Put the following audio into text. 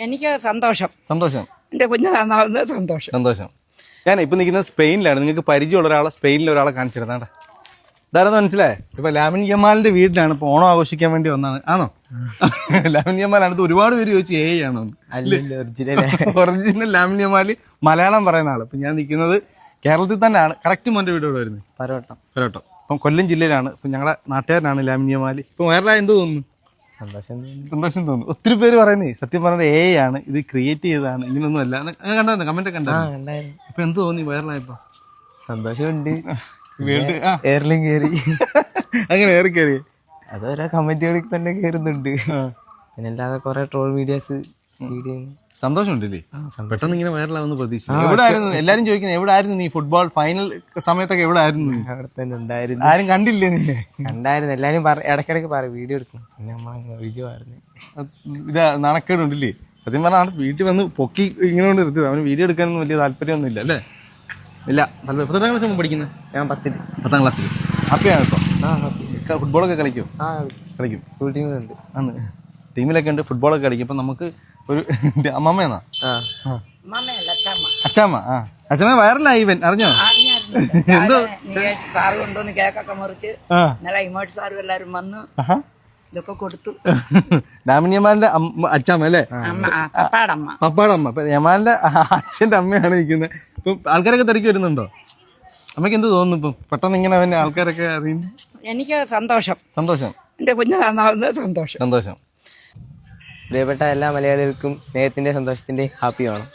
എനിക്ക് സന്തോഷം. സന്തോഷം. എൻ്റെ കുഞ്ഞ് നന്നാവുന്നത് സന്തോഷം. സന്തോഷം. ഞാൻ ഇപ്പം നിൽക്കുന്നത് സ്പെയിനിലാണ്. നിങ്ങൾക്ക് പരിചയമുള്ള ഒരാളെ സ്പെയിനിലെ ഒരാളെ കാണിച്ചിരുന്നാട്ടെ. ഇതാരെന്ന് മനസ്സിലായേ? ഇപ്പം ലാമിൻ യമാലിന്റെ വീട്ടിലാണ്. ഇപ്പോൾ ഓണം ആഘോഷിക്കാൻ വേണ്ടി വന്നാണ്. ആണോ? ലാമിൻ യമാലാണ്. ഇത് ഒരുപാട് പേര് ചോദിച്ചു ആണോ? ഒറിജിനൽ ലാമിൻ യമാല് മലയാളം പറയുന്ന ആള്. ഇപ്പം ഞാൻ നിൽക്കുന്നത് കേരളത്തിൽ തന്നെയാണ്. കറക്റ്റ് മോൻ്റെ വീട് ഇവിടെ വരുന്നത് പരോട്ടം. അപ്പം കൊല്ലം ജില്ലയിലാണ്. ഇപ്പം ഞങ്ങളുടെ നാട്ടുകാരനാണ് ലാമിൻ യമാല്. ഇപ്പം വേറെ എന്ത് തോന്നുന്നു? സന്തോഷം തോന്നുന്നു. ഒത്തിരി പേര് പറയുന്നേ സത്യം പറഞ്ഞത് ആണ്, ഇത് ക്രിയേറ്റ് ചെയ്തതാണ്, ഇങ്ങനൊന്നും അല്ല. കണ്ടായിരുന്നു, കമന്റ് ഒക്കെ ഉണ്ടായിരുന്നു. അപ്പൊ എന്ത് തോന്നി വൈറലായപ്പോ? സന്തോഷമുണ്ട്. എയർലൈൻ കയറി അങ്ങനെ ഏറി കയറി അതോരോ കമന്റുകളിൽ തന്നെ കയറുന്നുണ്ട്. പിന്നെ അല്ലാതെ കുറെ ട്രോൾ മീഡിയാസ് വീഡിയോ. സന്തോഷമുണ്ടല്ലേ? പെട്ടെന്ന് ഇങ്ങനെ വൈറലാവുന്ന പ്രതീക്ഷ. എവിടെ ആയിരുന്നു എല്ലാരും ചോദിക്കുന്നത്? എവിടെ ആയിരുന്നു നീ? ഫുട്ബോൾ ഫൈനൽ സമയത്തൊക്കെ എവിടെ ആയിരുന്നു? അവിടെ തന്നെ ഉണ്ടായിരുന്നു. ആരും കണ്ടില്ലേ നിന്നെ? കണ്ടായിരുന്നു. എല്ലാരും ഇടയ്ക്കിടയ്ക്ക് പറയും വീഡിയോ എടുക്കും. പിന്നെ നമ്മളെ വിജു പറഞ്ഞു ഇത് നാണക്കേടുണ്ടല്ലേ? സത്യം പറഞ്ഞാൽ വീട്ടിൽ വന്ന് പൊക്കി ഇങ്ങനെ കൊണ്ട് നിർത്തിയത്. അവന് വീഡിയോ എടുക്കാനൊന്നും വലിയ താല്പര്യമൊന്നും ഇല്ല അല്ലേ? ഇല്ല. 10ാം ക്ലാസ് പഠിക്കുന്നത്? ഞാൻ 10ാം ക്ലാസ്സിൽ. ഹാപ്പിയാണ് ഇപ്പം? ഫുട്ബോളൊക്കെ കളിക്കും? കളിക്കും. സ്കൂൾ ടീമിലുണ്ട്. ആണ്, ടീമിലൊക്കെ ഉണ്ട്. ഫുട്ബോളൊക്കെ കളിക്കും. ഇപ്പം നമുക്ക് ഒരു അമ്മമ്മയെന്നാ? അച്ഛമ്മ. അച്ഛമ്മ വൈറലായി ഇവൻ, അറിഞ്ഞോ? എന്തോ സാറ് കൊണ്ടുവന്ന് കേക്കൊക്കെ മുറിച്ച് ഇന്നലെ ഇമോട്ട് സാറും എല്ലാരും വന്ന് ഇതൊക്കെ കൊടുത്തു. ലാമിൻ യമാലിന്റെ അച്ഛമ്മ അല്ലേ? പപ്പാടമ്മ. ഇപ്പൊ യമാലിന്റെ അച്ഛന്റെ അമ്മയാണ് നിൽക്കുന്നത്. ഇപ്പം ആൾക്കാരൊക്കെ തിരക്കി വരുന്നുണ്ടോ? അമ്മയ്ക്ക് എന്ത് തോന്നുന്നു ഇപ്പം പെട്ടെന്ന് ഇങ്ങനെ അവന്റെ ആൾക്കാരൊക്കെ അറിയുന്നു? എനിക്ക് സന്തോഷം. സന്തോഷം. എൻ്റെ കുഞ്ഞ് നന്നാവുന്നത് സന്തോഷം. സന്തോഷം. പ്രിയപ്പെട്ട എല്ലാ മലയാളികൾക്കും സ്നേഹത്തിന്റെ സന്തോഷത്തിന്റെ ഹാപ്പി ഓണം.